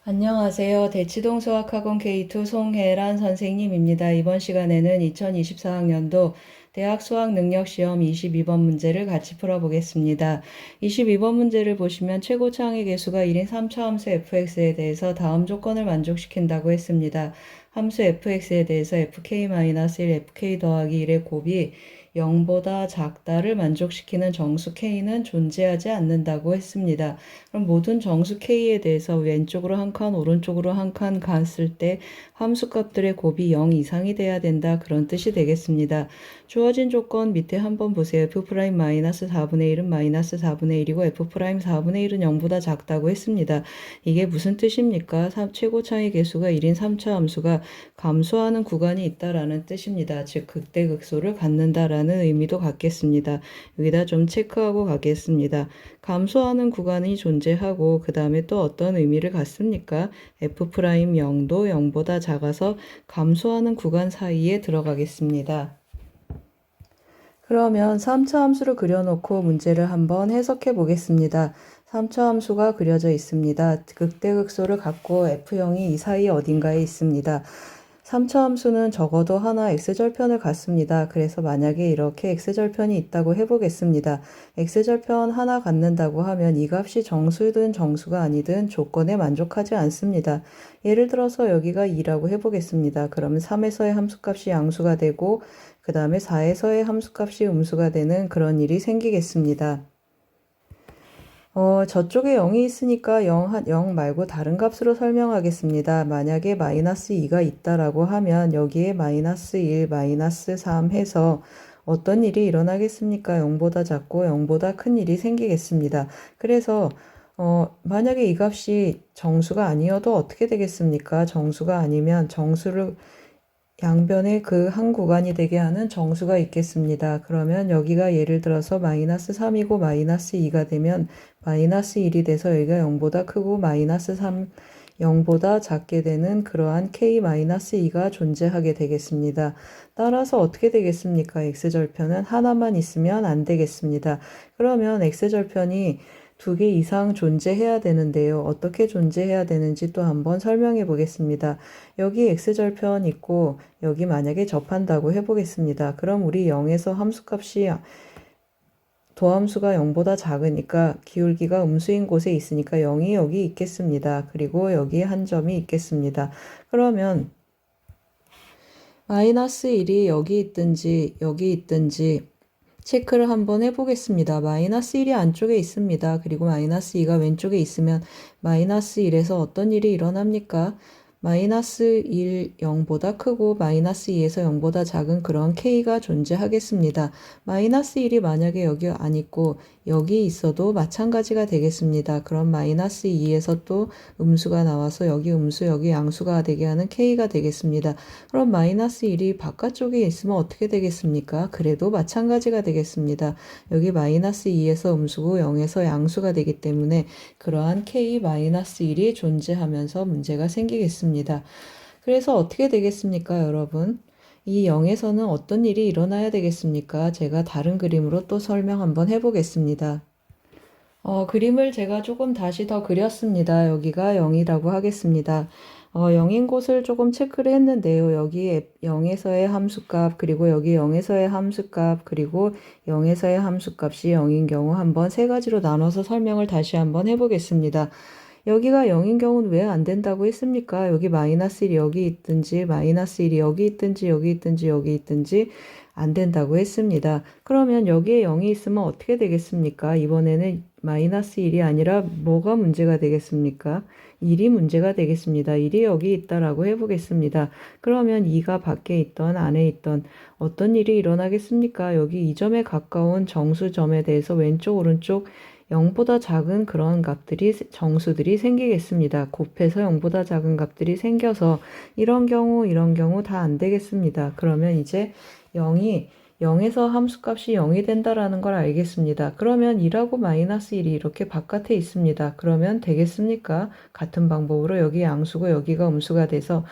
안녕하세요. 대치동 수학학원 K2 송혜란 선생님입니다. 이번 시간에는 2024학년도 대학 수학능력시험 22번 문제를 같이 풀어보겠습니다. 22번 문제를 보시면 최고 창의 개수가 1인 3차 함수 fx에 대해서 다음 조건을 만족시킨다고 했습니다. 함수 fx에 대해서 fk-1, fk 더하기 1의 곱이 0보다 작다를 만족시키는 정수 k는 존재하지 않는다고 했습니다. 그럼 모든 정수 k에 대해서 왼쪽으로 한 칸, 오른쪽으로 한 칸 갔을 때 함수값들의 곱이 0 이상이 돼야 된다. 그런 뜻이 되겠습니다. 주어진 조건 밑에 한번 보세요. f'-4분의 1은 -4분의 1이고 f'4분의 1은 0보다 작다고 했습니다. 이게 무슨 뜻입니까? 최고차의 개수가 1인 3차 함수가 감소하는 구간이 있다라는 뜻입니다. 즉 극대극소를 갖는다라는 의미도 갖겠습니다. 여기다 좀 체크하고 가겠습니다. 감소하는 구간이 존재하고 그 다음에 또 어떤 의미를 갖습니까? f'0도 0보다 작아서 감소하는 구간 사이에 들어가겠습니다. 그러면 3차 함수를 그려놓고 문제를 한번 해석해 보겠습니다. 3차 함수가 그려져 있습니다. 극대극소를 갖고 f0이 이 사이 어딘가에 있습니다. 3차 함수는 적어도 하나 x절편을 갖습니다. 그래서 만약에 이렇게 x절편이 있다고 해보겠습니다. x절편 하나 갖는다고 하면 이 값이 정수든 정수가 아니든 조건에 만족하지 않습니다. 예를 들어서 여기가 2라고 해보겠습니다. 그러면 3에서의 함수값이 양수가 되고 그 다음에 4에서의 함수값이 음수가 되는 그런 일이 생기겠습니다. 저쪽에 0이 있으니까 0 말고 다른 값으로 설명하겠습니다. 만약에 -2가 있다라고 하면 여기에 -1, -3 해서 어떤 일이 일어나겠습니까? 0보다 작고 0보다 큰 일이 생기겠습니다. 그래서 만약에 이 값이 정수가 아니어도 어떻게 되겠습니까? 정수가 아니면 정수를 양변에 그 한 구간이 되게 하는 정수가 있겠습니다. 그러면 여기가 예를 들어서 -3이고 -2가 되면 -1이 돼서 여기가 0보다 크고 -3 0보다 작게 되는 그러한 k-2가 존재하게 되겠습니다. 따라서 어떻게 되겠습니까? x절편은 하나만 있으면 안 되겠습니다. 그러면 x절편이 2개 이상 존재해야 되는데요. 어떻게 존재해야 되는지 또 한번 설명해 보겠습니다. 여기 x절편 있고 여기 만약에 접한다고 해보겠습니다. 그럼 우리 0에서 함수값이 도함수가 0보다 작으니까 기울기가 음수인 곳에 있으니까 0이 여기 있겠습니다. 그리고 여기에 한 점이 있겠습니다. 그러면 -1이 여기 있든지 여기 있든지 체크를 한번 해보겠습니다. -1이 안쪽에 있습니다. 그리고 -2가 왼쪽에 있으면 -1에서 어떤 일이 일어납니까? -1, 0보다 크고 -2에서 0보다 작은 그런 k가 존재하겠습니다. -1이 만약에 여기 안 있고 여기 있어도 마찬가지가 되겠습니다. 그럼 -2에서 또 음수가 나와서 여기 음수 여기 양수가 되게 하는 k가 되겠습니다. 그럼 -1이 바깥쪽에 있으면 어떻게 되겠습니까? 그래도 마찬가지가 되겠습니다. 여기 -2에서 음수고 0에서 양수가 되기 때문에 그러한 k-1이 존재하면서 문제가 생기겠습니다. 그래서 어떻게 되겠습니까, 여러분? 이 0에서는 어떤 일이 일어나야 되겠습니까? 제가 다른 그림으로 또 설명 한번 해보겠습니다. 그림을 제가 조금 다시 더 그렸습니다. 여기가 0이라고 하겠습니다. 0인 곳을 조금 체크를 했는데요. 여기 0에서의 함수값, 그리고 여기 0에서의 함수값, 그리고 0에서의 함수값이 0인 경우 한번 세 가지로 나눠서 설명을 다시 한번 해보겠습니다. 여기가 0인 경우는 왜 안 된다고 했습니까? 여기 -1이 여기 있든지 -1이 여기 있든지 여기 있든지 여기 있든지 안 된다고 했습니다. 그러면 여기에 0이 있으면 어떻게 되겠습니까? 이번에는 -1이 아니라 뭐가 문제가 되겠습니까? 1이 문제가 되겠습니다. 1이 여기 있다라고 해보겠습니다. 그러면 2가 밖에 있던 안에 있던 어떤 일이 일어나겠습니까? 여기 이 점에 가까운 정수점에 대해서 왼쪽 오른쪽 0보다 작은 그런 값들이 정수들이 생기겠습니다. 곱해서 0보다 작은 값들이 생겨서 이런 경우 다 안 되겠습니다. 그러면 이제 0에서 함수값이 0이 된다라는 걸 알겠습니다. 그러면 2라고 -1이 이렇게 바깥에 있습니다. 그러면 되겠습니까? 같은 방법으로 여기 양수고 여기가 음수가 돼서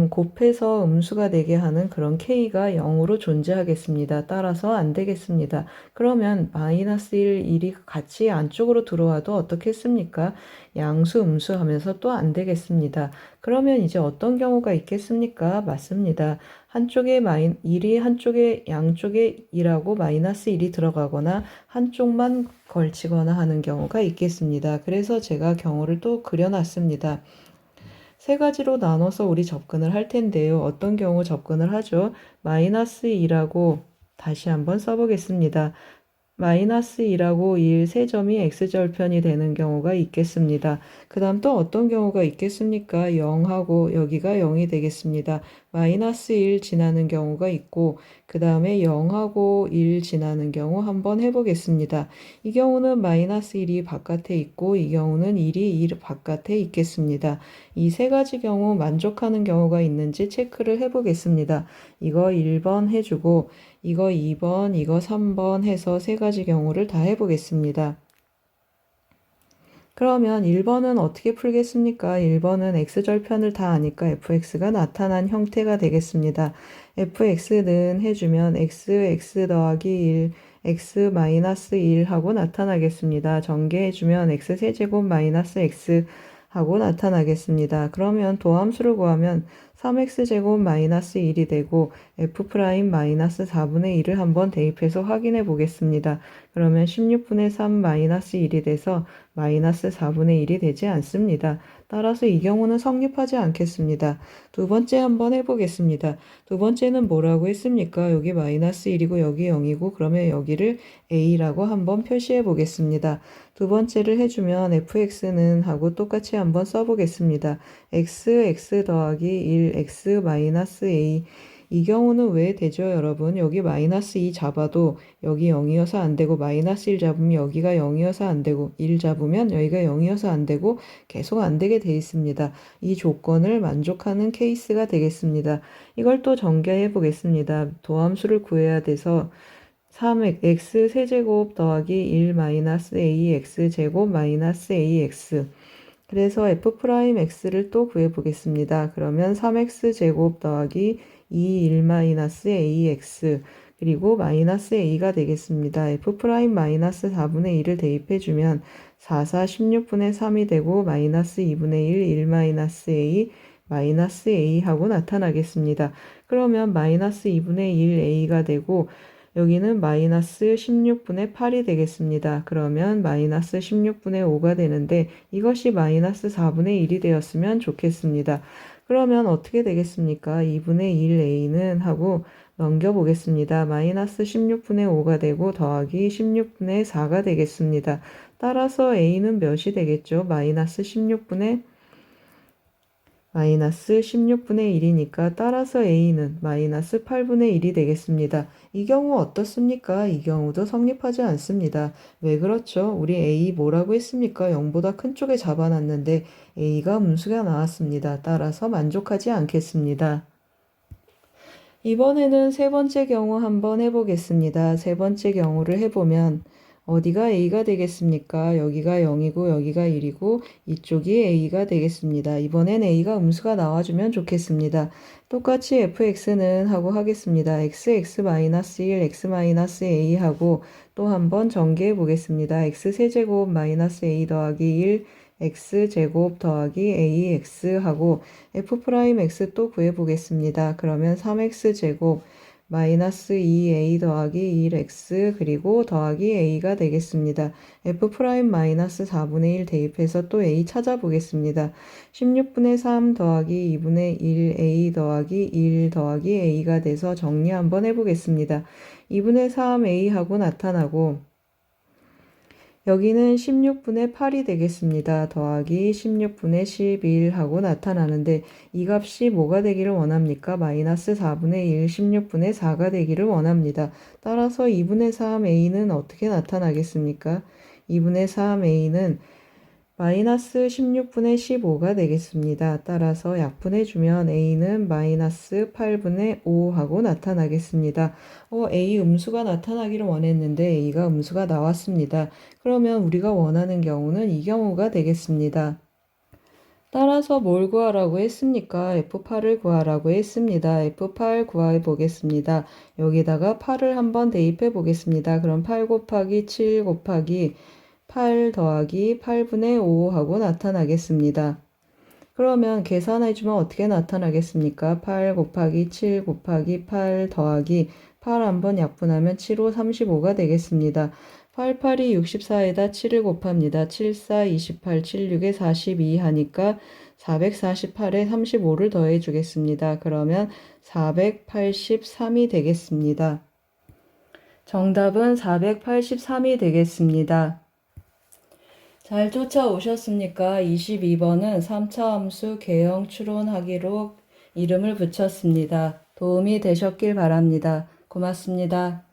곱해서 음수가 되게 하는 그런 k가 0으로 존재하겠습니다. 따라서 안 되겠습니다. 그러면 마이너스 1, 1이 같이 안쪽으로 들어와도 어떻겠습니까? 양수, 음수 하면서 또 안 되겠습니다. 그러면 이제 어떤 경우가 있겠습니까? 맞습니다. 한쪽에 1이 한쪽에 양쪽에 2라고 마이너스 1이 들어가거나 한쪽만 걸치거나 하는 경우가 있겠습니다. 그래서 제가 경우를 또 그려놨습니다. 세 가지로 나눠서 우리 접근을 할 텐데요. 어떤 경우 접근을 하죠? 마이너스 2라고 다시 한번 써보겠습니다. 마이너스 2라고 1, 세 점이 x절편이 되는 경우가 있겠습니다. 그 다음 또 어떤 경우가 있겠습니까? 0하고 여기가 0이 되겠습니다. 마이너스 1 지나는 경우가 있고 그 다음에 0하고 1 지나는 경우 한번 해보겠습니다. 이 경우는 마이너스 1이 바깥에 있고 이 경우는 1이 1 바깥에 있겠습니다. 이 세 가지 경우 만족하는 경우가 있는지 체크를 해보겠습니다. 이거 1번 해주고 이거 2번, 이거 3번 해서 세 가지 경우를 다 해보겠습니다. 그러면 1번은 어떻게 풀겠습니까? 1번은 x절편을 다 아니까 fx가 나타난 형태가 되겠습니다. fx는 해주면 x 더하기 1, x 마이너스 1 하고 나타나겠습니다. 전개해주면 x 세제곱 마이너스 x 하고 나타나겠습니다. 그러면 도함수를 구하면 3x제곱 마이너스 1이 되고 f 프라임 마이너스 4분의 1을 한번 대입해서 확인해 보겠습니다. 그러면 16분의 3 마이너스 1이 돼서 마이너스 4분의 1이 되지 않습니다. 따라서 이 경우는 성립하지 않겠습니다. 두 번째 한번 해보겠습니다. 두 번째는 뭐라고 했습니까? 여기 마이너스 1이고 여기 0이고 그러면 여기를 a라고 한번 표시해 보겠습니다. 두 번째를 해주면 fx는 하고 똑같이 한번 써보겠습니다. x 더하기 1, x 마이너스 a. 이 경우는 왜 되죠, 여러분? 여기 마이너스 2 잡아도 여기 0이어서 안 되고 마이너스 1 잡으면 여기가 0이어서 안 되고 1 잡으면 여기가 0이어서 안 되고 계속 안 되게 돼 있습니다. 이 조건을 만족하는 케이스가 되겠습니다. 이걸 또 전개해 보겠습니다. 도함수를 구해야 돼서 3x 세제곱 더하기 1 마이너스 ax 제곱 마이너스 ax. 그래서 f 프라임 x를 또 구해 보겠습니다. 그러면 3x 제곱 더하기 2 1 마이너스 ax 그리고 마이너스 a가 되겠습니다. f 프라임 마이너스 4분의 1을 대입해주면 4, 4, 16분의 3이 되고 마이너스 2분의 1, 1 마이너스 a 마이너스 a 하고 나타나겠습니다. 그러면 마이너스 2분의 1 a가 되고 여기는 마이너스 16분의 8이 되겠습니다. 그러면 마이너스 16분의 5가 되는데 이것이 마이너스 4분의 1이 되었으면 좋겠습니다. 그러면 어떻게 되겠습니까? 2분의 1a는 하고 넘겨보겠습니다. 마이너스 16분의 5가 되고 더하기 16분의 4가 되겠습니다. 따라서 a는 몇이 되겠죠? 마이너스 16분의 1이니까 따라서 a는 마이너스 8분의 1이 되겠습니다. 이 경우 어떻습니까? 이 경우도 성립하지 않습니다. 왜 그렇죠? 우리 a 뭐라고 했습니까? 0보다 큰 쪽에 잡아놨는데 a가 음수가 나왔습니다. 따라서 만족하지 않겠습니다. 이번에는 세 번째 경우 한번 해보겠습니다. 세 번째 경우를 해보면 어디가 a가 되겠습니까? 여기가 0이고 여기가 1이고 이쪽이 a가 되겠습니다. 이번엔 a가 음수가 나와주면 좋겠습니다. 똑같이 fx는 하고 하겠습니다. x-1, x-a 하고 또 한번 전개해 보겠습니다. x세제곱 마이너스 a 더하기 1 x제곱 더하기 ax 하고 f'x 또 구해보겠습니다. 그러면 3x제곱 마이너스 2a 더하기 1x 그리고 더하기 a가 되겠습니다. f' 마이너스 4분의 1 대입해서 또 a 찾아보겠습니다. 16분의 3 더하기 2분의 1a 더하기 1 더하기 a가 돼서 정리 한번 해보겠습니다. 2분의 3a 하고 나타나고 여기는 16분의 8이 되겠습니다. 더하기 16분의 11 하고 나타나는데 이 값이 뭐가 되기를 원합니까? 마이너스 4분의 1, 16분의 4가 되기를 원합니다. 따라서 2분의 3a는 어떻게 나타나겠습니까? 2분의 3a는 마이너스 16분의 15가 되겠습니다. 따라서 약분해주면 a는 마이너스 8분의 5 하고 나타나겠습니다. a 음수가 나타나기를 원했는데 a가 음수가 나왔습니다. 그러면 우리가 원하는 경우는 이 경우가 되겠습니다. 따라서 뭘 구하라고 했습니까? F8을 구하라고 했습니다. F8 구해 보겠습니다. 여기다가 8을 한번 대입해 보겠습니다. 그럼 8 곱하기 7 곱하기 8 더하기 8분의 5 하고 나타나겠습니다. 그러면 계산해주면 어떻게 나타나겠습니까? 8 곱하기 7 곱하기 8 더하기 8 한번 약분하면 7, 5, 35가 되겠습니다. 8, 8이 64에다 7을 곱합니다. 7, 4, 28, 7, 6에 42 하니까 448에 35를 더해 주겠습니다. 그러면 483이 되겠습니다. 정답은 483이 되겠습니다. 잘 쫓아오셨습니까? 22번은 3차 함수 개형 추론하기로 이름을 붙였습니다. 도움이 되셨길 바랍니다. 고맙습니다.